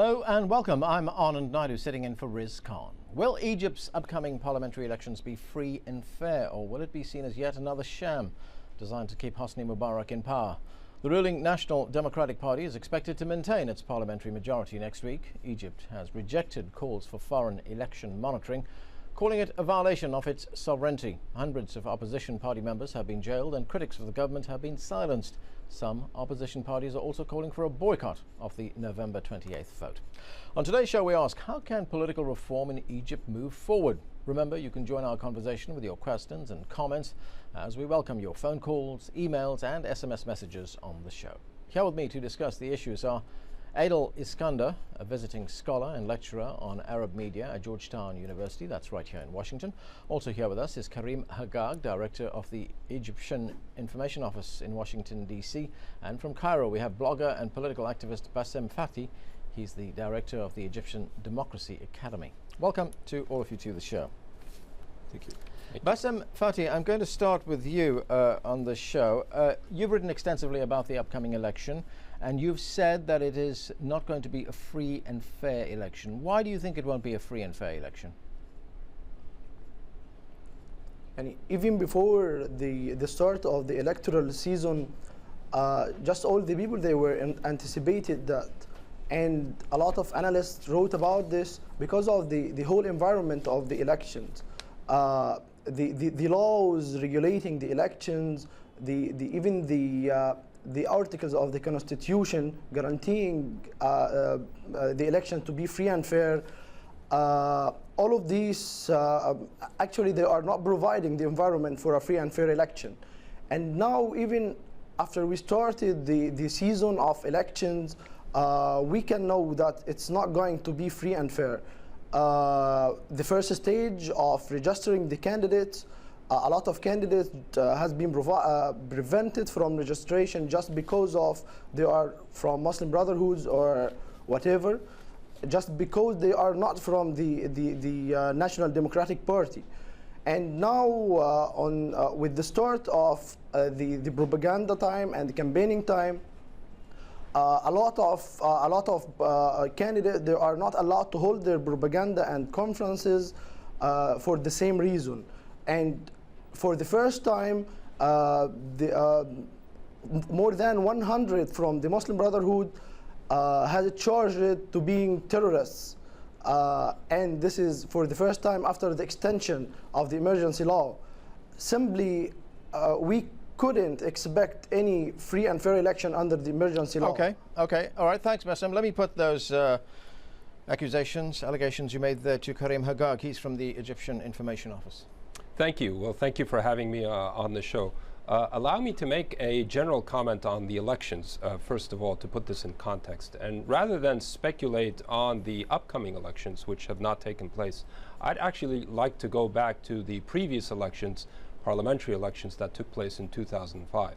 Hello and welcome. I'm Anand Naidu sitting in for Riz Khan. Will Egypt's upcoming parliamentary elections be free and fair, or will it be seen as yet another sham designed to keep Hosni Mubarak in power? The ruling National Democratic Party is expected to maintain its parliamentary majority next week. Egypt has rejected calls for foreign election monitoring, calling it a violation of its sovereignty. Hundreds of opposition party members have been jailed and critics of the government have been silenced. Some opposition parties are also calling for a boycott of the November 28th vote. On today's show, we ask, how can political reform in Egypt move forward? Remember, you can join our conversation with your questions and comments as we welcome your phone calls, emails and SMS messages on the show. Here with me to discuss the issues are Adel Iskander, a visiting scholar and lecturer on Arab media at Georgetown University, that's right here in Washington. Also here with us is Karim Haggag, director of the Egyptian Information Office in Washington, D.C. And from Cairo, we have blogger and political activist Bassem Fathi. He's the director of the Egyptian Democracy Academy. Welcome to all of you to the show. Thank you. Bassem Fathi, I'm going to start with you on the show. You've written extensively about the upcoming election, and you've said that it is not going to be a free and fair election. Why do you think it won't be a free and fair election? And even before the start of the electoral season, just all the people, they were anticipated that, and a lot of analysts wrote about this because of the whole environment of the elections. The laws regulating the elections, even the articles of the Constitution guaranteeing the election to be free and fair, all of these, actually they are not providing the environment for a free and fair election. And now, even after we started the season of elections, we can know that it's not going to be free and fair. The first stage of registering the candidates, a lot of candidates has been prevented from registration just because of they are from Muslim Brotherhoods or whatever, just because they are not from the National Democratic Party. And now, with the start of the propaganda time and the campaigning time, a lot of candidates, they are not allowed to hold their propaganda and conferences for the same reason. And for the first time, more than 100 from the Muslim Brotherhood has charged to being terrorists. And this is for the first time after the extension of the emergency law. Simply, we couldn't expect any free and fair election under the emergency law. Okay, all right, thanks, Bassem. Let me put those allegations you made there to Karim Haggag. He's from the Egyptian Information Office. Thank you. Well, thank you for having me on the show. Allow me to make a general comment on the elections, first of all, to put this in context. And rather than speculate on the upcoming elections, which have not taken place, I'd actually like to go back to the previous elections, parliamentary elections that took place in 2005.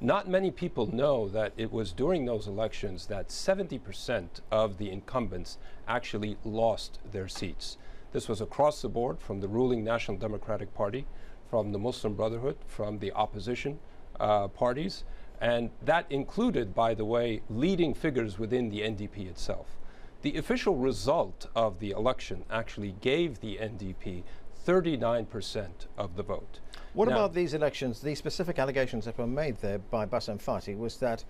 Not many people know that it was during those elections that 70% of the incumbents actually lost their seats. This was across the board, from the ruling National Democratic Party, from the Muslim Brotherhood, from the opposition parties, and that included, by the way, leading figures within the NDP itself. The official result of the election actually gave the NDP 39% of the vote. What about these elections? The specific allegations that were made there by Bassem Fathi was that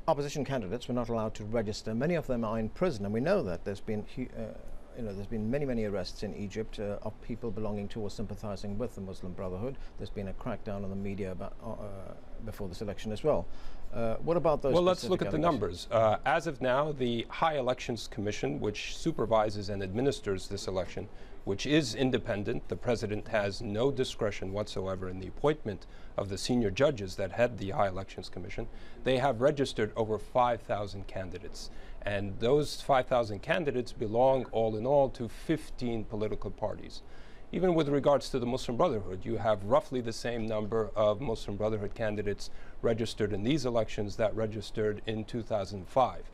opposition candidates were not allowed to register. Many of them are in prison, and we know that there's been there's been many arrests in Egypt of people belonging to or sympathizing with the Muslim Brotherhood. There's been a crackdown on the media about, before this election as well. What about those? Well, let's look at the numbers. As of now, the High Elections Commission, which supervises and administers this election, which is independent, the president has no discretion whatsoever in the appointment of the senior judges that head the High Elections Commission. They have registered over 5,000 candidates. And those 5,000 candidates belong, all in all, to 15 political parties. Even with regards to the Muslim Brotherhood, you have roughly the same number of Muslim Brotherhood candidates registered in these elections that registered in 2005.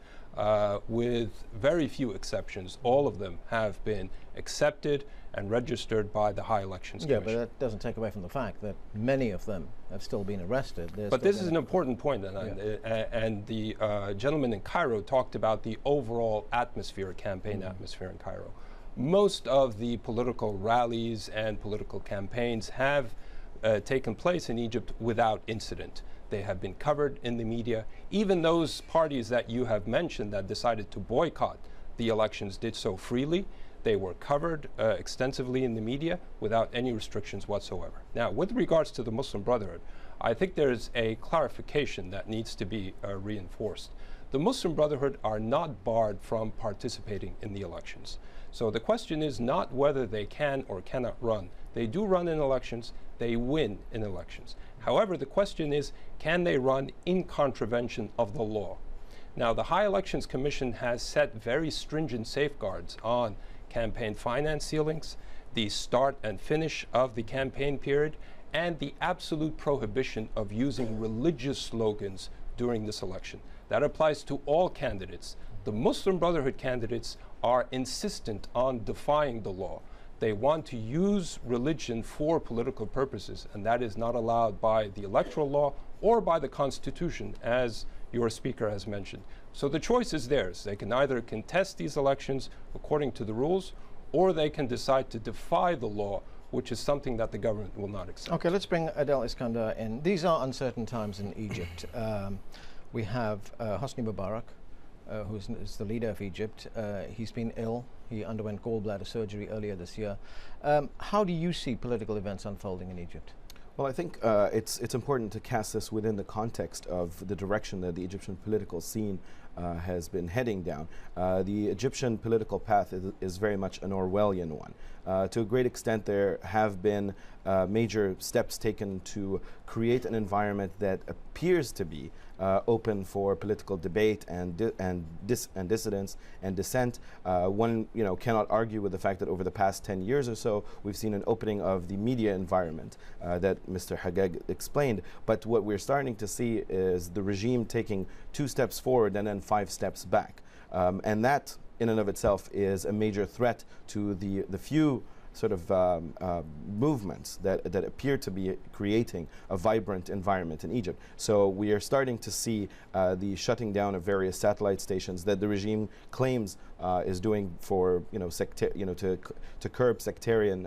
with very few exceptions. All of them have been accepted and registered by the High Elections Commission. Yeah, but that doesn't take away from the fact that many of them have still been arrested. But this is an important point, and the gentleman in Cairo talked about the overall atmosphere, campaign atmosphere in Cairo. Most of the political rallies and political campaigns have taken place in Egypt without incident. They have been covered in the media. Even those parties that you have mentioned that decided to boycott the elections did so freely. They were covered extensively in the media without any restrictions whatsoever. Now, with regards to the Muslim Brotherhood, I think there's a clarification that needs to be reinforced. The Muslim Brotherhood are not barred from participating in the elections. So the question is not whether they can or cannot run. They do run in elections, they win in elections. However, the question is, can they run in contravention of the law? Now, the High Elections Commission has set very stringent safeguards on campaign finance ceilings, the start and finish of the campaign period, and the absolute prohibition of using religious slogans during this election. That applies to all candidates. The Muslim Brotherhood candidates are insistent on defying the law. They want to use religion for political purposes, and that is not allowed by the electoral law or by the Constitution, as your speaker has mentioned. So the choice is theirs. They can either contest these elections according to the rules, or they can decide to defy the law, which is something that the government will not accept. Okay, let's bring Adel Iskandar in. These are uncertain times in Egypt. We have Hosni Mubarak, who is the leader of Egypt. He's been ill. He underwent gallbladder surgery earlier this year. How do you see political events unfolding in Egypt? Well, I think it's important to cast this within the context of the direction that the Egyptian political scene has been heading down. The Egyptian political path is very much an Orwellian one. To a great extent, there have been major steps taken to create an environment that appears to be open for political debate and dissidence and dissent. One cannot argue with the fact that over the past 10 years or so, we've seen an opening of the media environment that Mr. Hagag explained. But what we're starting to see is the regime taking 2 steps forward and then 5 steps back. And that, in and of itself, is a major threat to the few sort of movements that appear to be creating a vibrant environment in Egypt. So we are starting to see the shutting down of various satellite stations that the regime claims is doing for to curb sectarian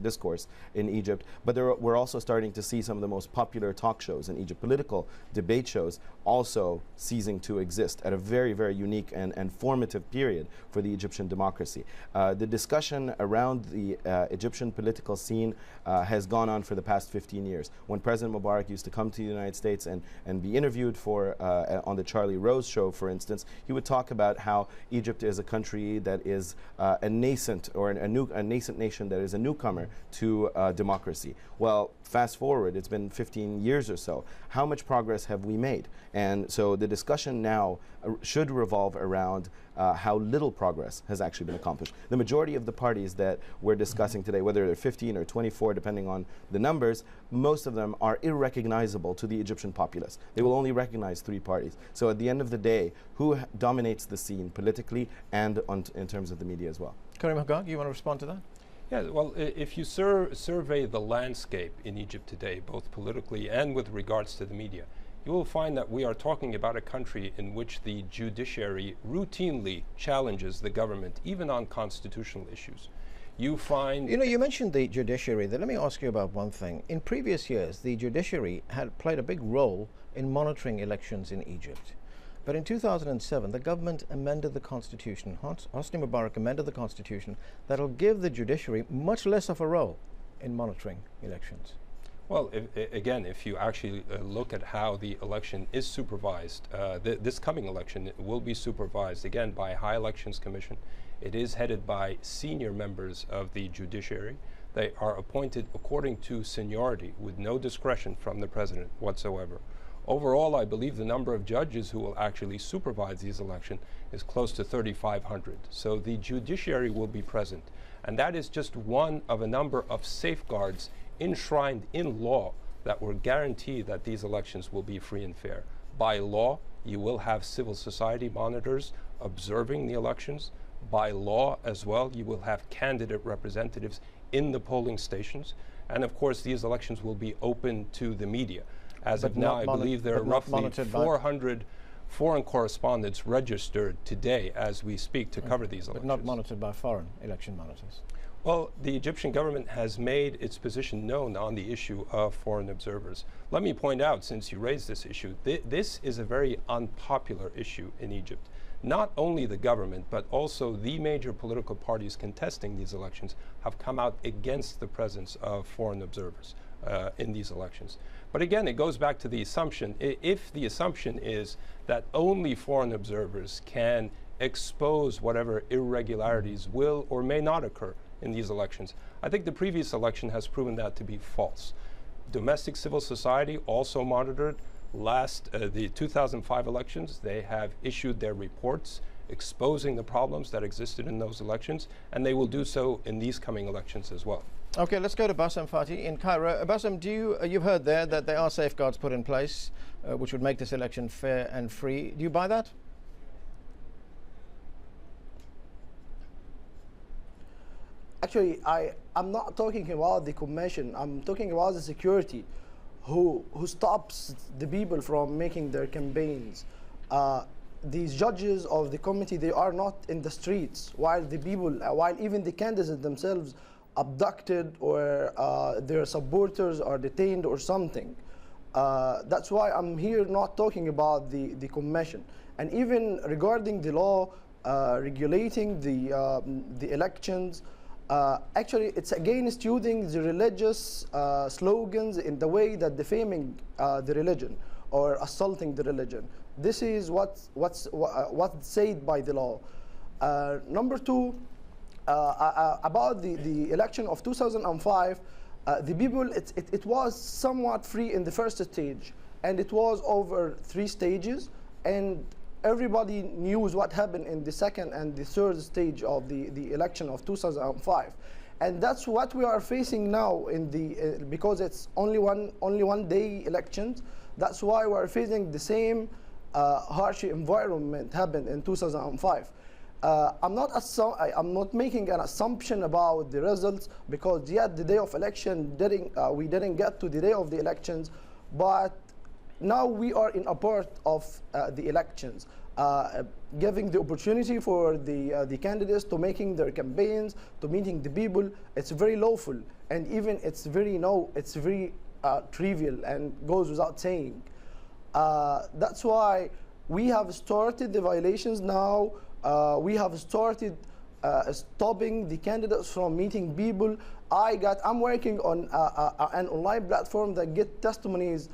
discourse in Egypt. But we're also starting to see some of the most popular talk shows in Egypt, political debate shows, also ceasing to exist at a very, very unique and formative period for the Egyptian democracy. The discussion around the Egyptian political scene has gone on for the past 15 years. When President Mubarak used to come to the United States and be interviewed for on the Charlie Rose show, for instance, he would talk about how Egypt is a country that is a nascent nation that is a newcomer to democracy. Well, fast forward, it's been 15 years or so. How much progress have we made? And so the discussion now should revolve around how little progress has actually been accomplished. The majority of the parties that we're discussing today, whether they're 15 or 24, depending on the numbers, most of them are irrecognizable to the Egyptian populace. They will only recognize 3 parties. So at the end of the day, who dominates the scene politically and in terms of the media as well? Karim Hagag, you want to respond to that? Yeah, well, if you survey the landscape in Egypt today, both politically and with regards to the media, you will find that we are talking about a country in which the judiciary routinely challenges the government, even on constitutional issues. You find... You mentioned the judiciary. Let me ask you about one thing. In previous years, the judiciary had played a big role in monitoring elections in Egypt. But in 2007, the government amended the constitution. Hosni Mubarak amended the constitution that'll give the judiciary much less of a role in monitoring elections. Well, if you actually look at how the election is supervised, this coming election will be supervised, again, by High Elections Commission. It is headed by senior members of the judiciary. They are appointed according to seniority with no discretion from the president whatsoever. Overall, I believe the number of judges who will actually supervise these elections is close to 3,500. So the judiciary will be present. And that is just one of a number of safeguards enshrined in law that will guarantee that these elections will be free and fair. By law, you will have civil society monitors observing the elections. By law as well, you will have candidate representatives in the polling stations. And of course, these elections will be open to the media. As of now, I believe there are roughly 400 foreign correspondents registered today as we speak to cover these elections. But not monitored by foreign election monitors. Well, the Egyptian government has made its position known on the issue of foreign observers. Let me point out, since you raised this issue, this is a very unpopular issue in Egypt. Not only the government, but also the major political parties contesting these elections have come out against the presence of foreign observers in these elections. But again, it goes back to the assumption, if the assumption is that only foreign observers can expose whatever irregularities will or may not occur in these elections, I think the previous election has proven that to be false. Domestic civil society also monitored the 2005 elections. They have issued their reports exposing the problems that existed in those elections, and they will do so in these coming elections as well. Okay, let's go to Bassem Fati in Cairo. Bassem, you've heard there that there are safeguards put in place which would make this election fair and free. Do you buy that? Actually, I'm not talking about the commission. I'm talking about the security who stops the people from making their campaigns. These judges of the committee, they are not in the streets, while the people, while even the candidates themselves abducted or their supporters are detained or something. That's why I'm here not talking about the commission. And even regarding the law regulating the elections, actually it's against using the religious slogans in the way that defaming the religion or assaulting the religion. This is what's said by the law. Number two, about the election of 2005, the people, it was somewhat free in the first stage, and it was over 3 stages, and everybody knew what happened in the second and the third stage of the election of 2005. And that's what we are facing now in the because it's only one day elections. That's why we are facing the same harsh environment happened in 2005. I'm not making an assumption about the results, because yet the day of election we didn't get to the day of the elections, but now we are in a part of the elections, giving the opportunity for the candidates to making their campaigns, to meeting the people. It's very lawful, and even it's very trivial and goes without saying. That's why we have started the violations now. We have started stopping the candidates from meeting people. I'm working on an online platform that get testimonies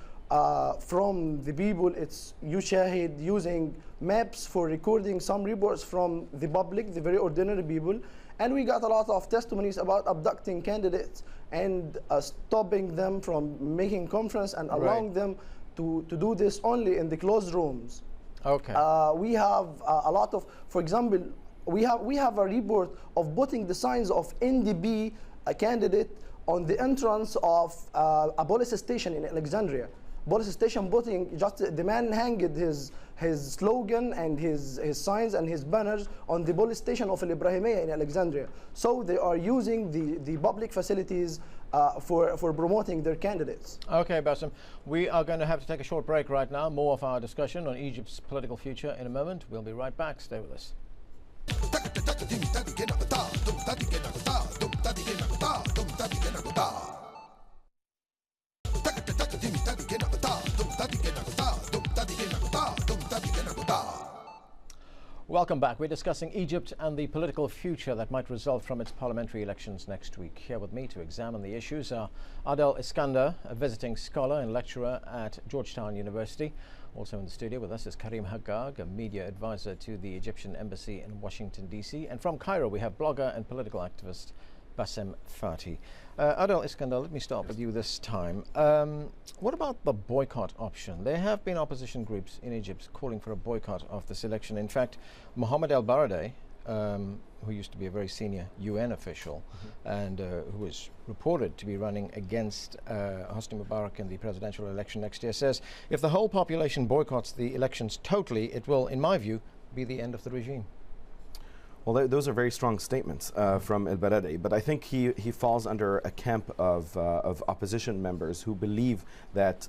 from the people. It's Ushahid, using maps for recording some reports from the public, the very ordinary people. And we got a lot of testimonies about abducting candidates and stopping them from making conference and allowing them to do this only in the closed rooms. Okay. We have a lot of, for example, we have a report of putting the signs of NDP candidate on the entrance of a police station in Alexandria. Police station putting, just the man hanged his slogan and his signs and his banners on the police station of Al Ibrahimiyya in Alexandria. So they are using the public facilities for promoting their candidates. Okay, Bassem, we are going to have to take a short break right now. More of our discussion on Egypt's political future in a moment. We'll be right back. Stay with us. Welcome back. We're discussing Egypt and the political future that might result from its parliamentary elections next week. Here with me to examine the issues are Adel Iskander, a visiting scholar and lecturer at Georgetown University. Also in the studio with us is Karim Haggag, a media advisor to the Egyptian Embassy in Washington, D.C. And from Cairo, we have blogger and political activist Bassem Fati. Adel Iskander, let me start with you this time. What about the boycott option? There have been opposition groups in Egypt calling for a boycott of this election. In fact, Mohammed El Baradei who used to be a very senior UN official and who is reported to be running against Hosni Mubarak in the presidential election next year, says if the whole population boycotts the elections totally, it will, in my view, be the end of the regime. Well, those are very strong statements from El-Baradei, but I think he falls under a camp of opposition members who believe that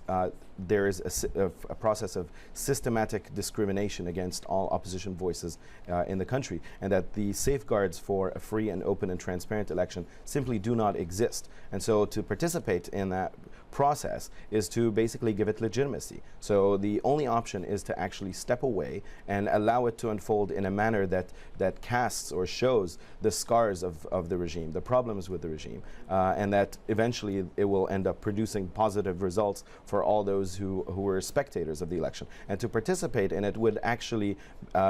there is a process of systematic discrimination against all opposition voices in the country, and that the safeguards for a free and open and transparent election simply do not exist. And so to participate in that process is to basically give it legitimacy. So the only option is to actually step away and allow it to unfold in a manner that casts or shows the scars of the regime, the problems with the regime, and that eventually it will end up producing positive results for all those who were spectators of the election. And to participate in it would actually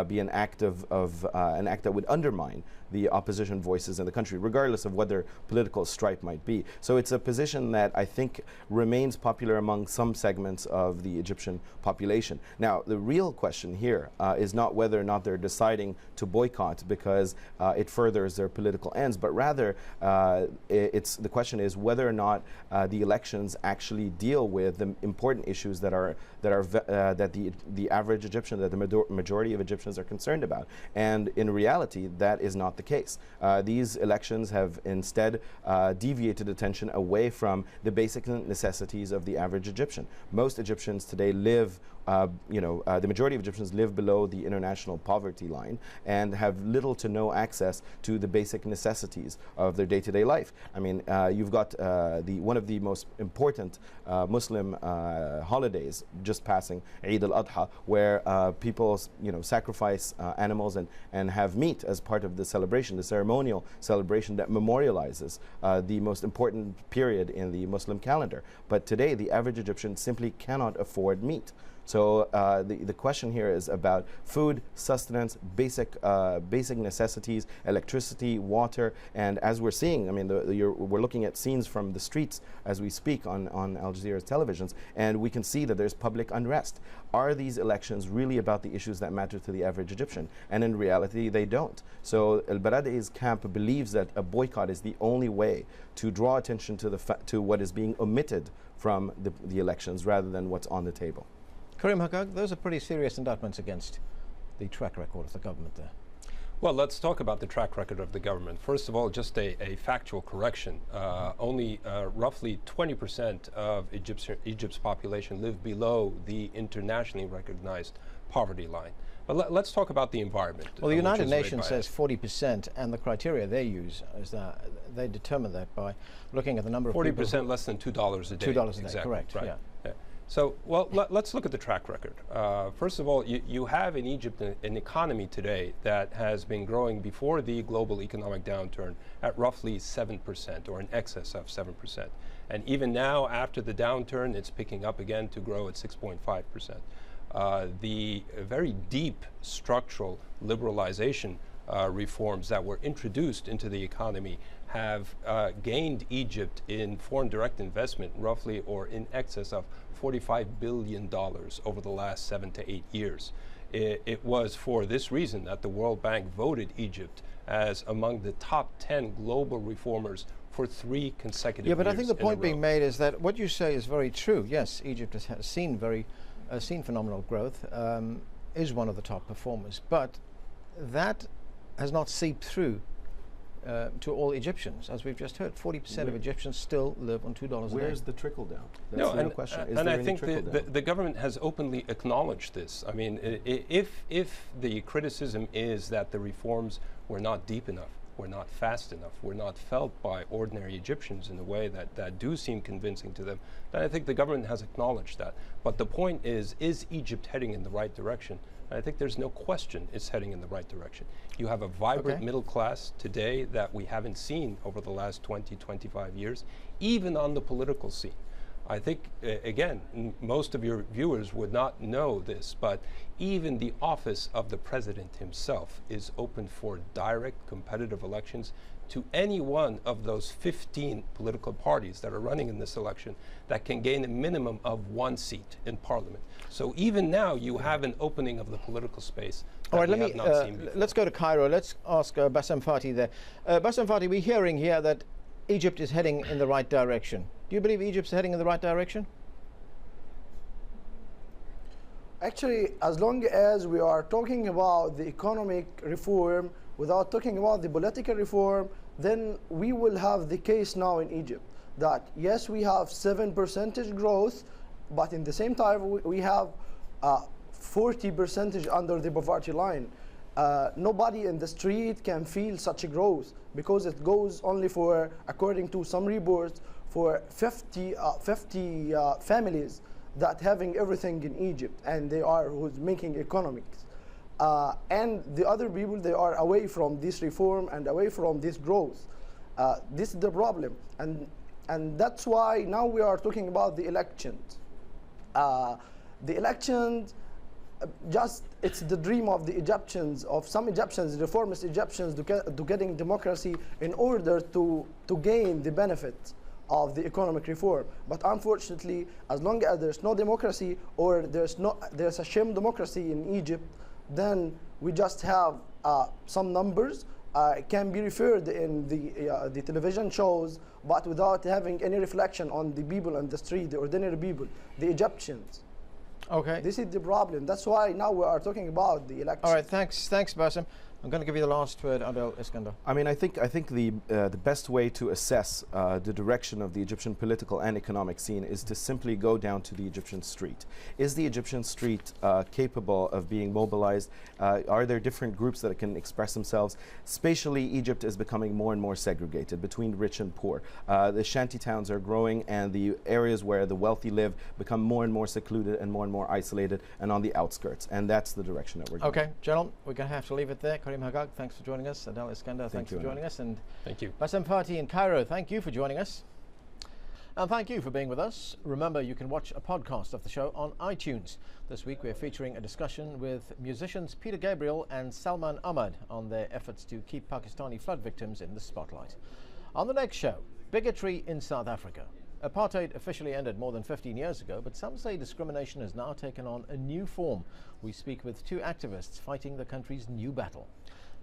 be an act an act that would undermine the opposition voices in the country, regardless of what their political stripe might be. So it's a position that I think remains popular among some segments of the Egyptian population. Now, the real question here is not whether or not they're deciding to boycott because it furthers their political ends, but rather the question is whether or not the elections actually deal with the important issues that the average Egyptian, that the majority of Egyptians are concerned about. And in reality, that is not the case. These elections have instead deviated attention away from the basic necessities of the average Egyptian. Most Egyptians today live the majority of Egyptians live below the international poverty line and have little to no access to the basic necessities of their day-to-day life. I mean, you've got one of the most important Muslim holidays just passing, Eid al-Adha, where people sacrifice animals and have meat as part of the celebration, the ceremonial celebration that memorializes the most important period in the Muslim calendar. But today, the average Egyptian simply cannot afford meat. So the question here is about food, sustenance, basic necessities, electricity, water, and as we're seeing, I mean, we're looking at scenes from the streets as we speak on Al Jazeera's televisions, and we can see that there's public unrest. Are these elections really about the issues that matter to the average Egyptian? And in reality, they don't. So El-Baradei's camp believes that a boycott is the only way to draw attention to what is being omitted from the elections rather than what's on the table. Karim Haqqaq, those are pretty serious indictments against the track record of the government there. Well, let's talk about the track record of the government. First of all, just a factual correction. Only roughly 20% of Egypt's population live below the internationally recognized poverty line. But let's talk about the environment. Well, the United Nations says 40%, and the criteria they use is that they determine that by looking at the number of 40% less than $2 a day. $2 a day, exactly, correct, right. yeah. So, well, let's look at the track record. First of all, you have in Egypt an economy today that has been growing before the global economic downturn at roughly 7%, or in excess of 7%. And even now, after the downturn, it's picking up again to grow at 6.5%. The very deep structural liberalization reforms that were introduced into the economy have gained Egypt in foreign direct investment roughly or in excess of $45 billion over the last 7 to 8 years. It was for this reason that the World Bank voted Egypt as among the top 10 global reformers for 3 consecutive years. Yeah, but I think the point being made is that what you say is very true. Yes, Egypt has seen phenomenal growth, is one of the top performers, but that has not seeped through to all Egyptians. As we've just heard, 40% of Egyptians still live on $2 a day. Where's the trickle down? That's no, the real question. Is and there I any think trickle down? the government has openly acknowledged this. I mean, if the criticism is that the reforms were not deep enough, were not fast enough, were not felt by ordinary Egyptians in a way that do seem convincing to them, then I think the government has acknowledged that. But the point is Egypt heading in the right direction? And I think there's no question it's heading in the right direction. You have a vibrant middle class today that we haven't seen over the last 20, 25 years, even on the political scene. I think, again, most of your viewers would not know this, but even the office of the president himself is open for direct competitive elections to any one of those 15 political parties that are running in this election that can gain a minimum of 1 seat in parliament. So even now you have an opening of the political space All right, we have not seen before. let's go to Cairo. Let's ask Bassem Fati there. Bassem Fati, we're hearing here that Egypt is heading in the right direction. Do you believe Egypt's heading in the right direction? Actually, as long as we are talking about the economic reform without talking about the political reform, then we will have the case now in Egypt that yes, we have 7% growth, but in the same time we have 40% under the poverty line. Nobody in the street can feel such a growth because it goes only for, according to some reports, for 50 families that having everything in Egypt, and they are who's making economics. And the other people, they are away from this reform and away from this growth. This is the problem. And that's why now we are talking about the elections. The elections, it's the dream of the Egyptians, of some Egyptians, reformist Egyptians, to getting democracy in order to gain the benefit of the economic reform. But unfortunately, as long as there's no democracy, or there's a sham democracy in Egypt, then we just have some numbers can be referred in the television shows, but without having any reflection on the people on the street, the ordinary people, the Egyptians. Okay. This is the problem. That's why now we are talking about the election. All right, thanks Bassem. I'm going to give you the last word, Adel Iskandar. I mean, I think the best way to assess the direction of the Egyptian political and economic scene is to simply go down to the Egyptian street. Is the Egyptian street capable of being mobilized? Are there different groups that can express themselves? Spatially, Egypt is becoming more and more segregated between rich and poor. The shanty towns are growing, and the areas where the wealthy live become more and more secluded and more isolated and on the outskirts. And that's the direction that we're going. Okay, gentlemen, we're going to have to leave it there. Karim Hagag, thanks for joining us. Adel Iskandar, thanks for joining us. And thank you. Bassem Fati in Cairo, thank you for joining us. And thank you for being with us. Remember, you can watch a podcast of the show on iTunes. This week we're featuring a discussion with musicians Peter Gabriel and Salman Ahmad on their efforts to keep Pakistani flood victims in the spotlight. On the next show, bigotry in South Africa. Apartheid officially ended more than 15 years ago, but some say discrimination has now taken on a new form. We speak with two activists fighting the country's new battle.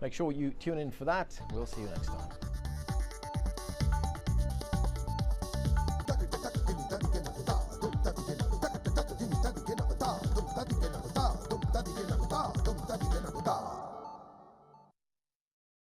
Make sure you tune in for that. We'll see you next time.